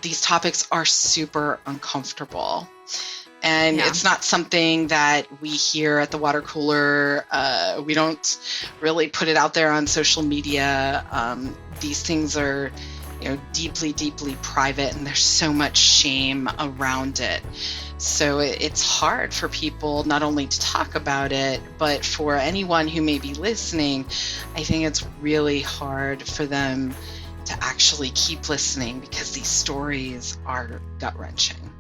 these topics are super uncomfortable. And it's not something that we hear at the water cooler. We don't really put it out there on social media. These things are, deeply, deeply private, and there's so much shame around it. So it's hard for people not only to talk about it, but for anyone who may be listening, I think it's really hard for them to actually keep listening because these stories are gut-wrenching.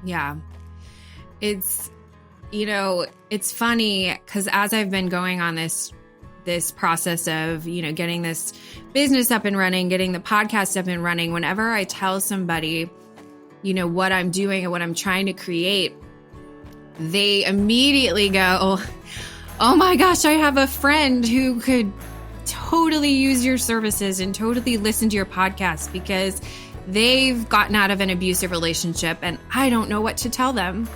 Yeah. It's funny because as I've been going on this process of, getting this business up and running, getting the podcast up and running, whenever I tell somebody, what I'm doing and what I'm trying to create, they immediately go, oh my gosh, I have a friend who could totally use your services and totally listen to your podcast because they've gotten out of an abusive relationship and I don't know what to tell them.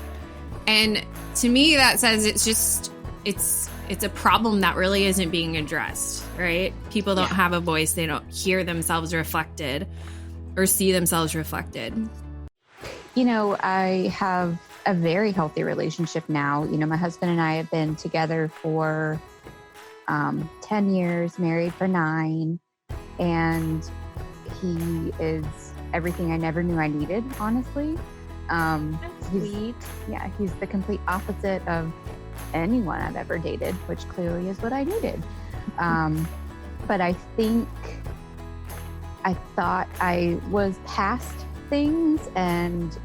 And to me, that says it's a problem that really isn't being addressed, right? People don't have a voice. They don't hear themselves reflected or see themselves reflected. I have a very healthy relationship now. My husband and I have been together for 10 years, married for 9, and he is everything I never knew I needed, honestly. Sweet. He's the complete opposite of anyone I've ever dated, which clearly is what I needed. But I think I thought I was past things, and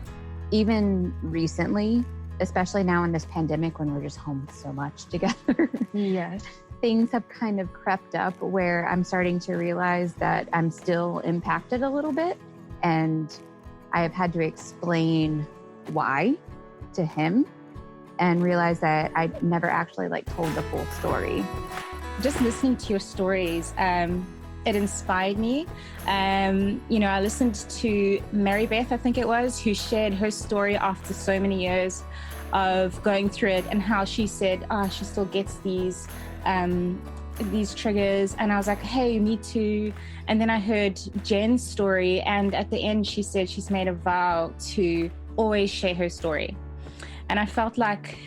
even recently, especially now in this pandemic when we're just home so much together, things have kind of crept up where I'm starting to realize that I'm still impacted a little bit, and I have had to explain why to him and realize that I never actually told the full story. Just listening to your stories, it inspired me. I listened to Mary Beth, I think it was, who shared her story after so many years of going through it, and how she said, she still gets these triggers. And I was like, hey, me too. And then I heard Jen's story, and at the end she said she's made a vow to always share her story. And I felt like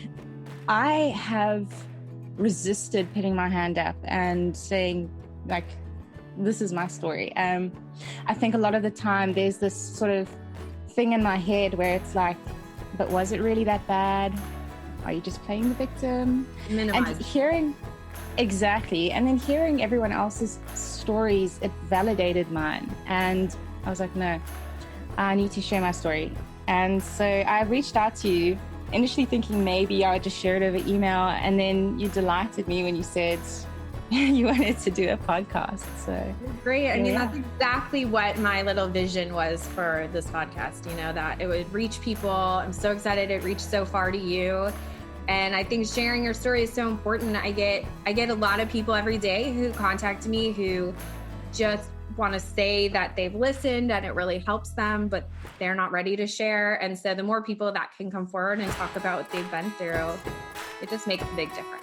I have resisted putting my hand up and saying, this is my story. I think a lot of the time there's this sort of thing in my head where it's like, but was it really that bad? Are you just playing the victim? Minimize. And then hearing everyone else's stories, it validated mine. And I was like, no, I need to share my story. And so I reached out to you, initially thinking maybe I would just share it over email. And then you delighted me when you said you wanted to do a podcast. So great. I mean, that's exactly what my little vision was for this podcast, that it would reach people. I'm so excited it reached so far to you. And I think sharing your story is so important. I get a lot of people every day who contact me who just want to say that they've listened and it really helps them, but they're not ready to share. And so the more people that can come forward and talk about what they've been through, it just makes a big difference.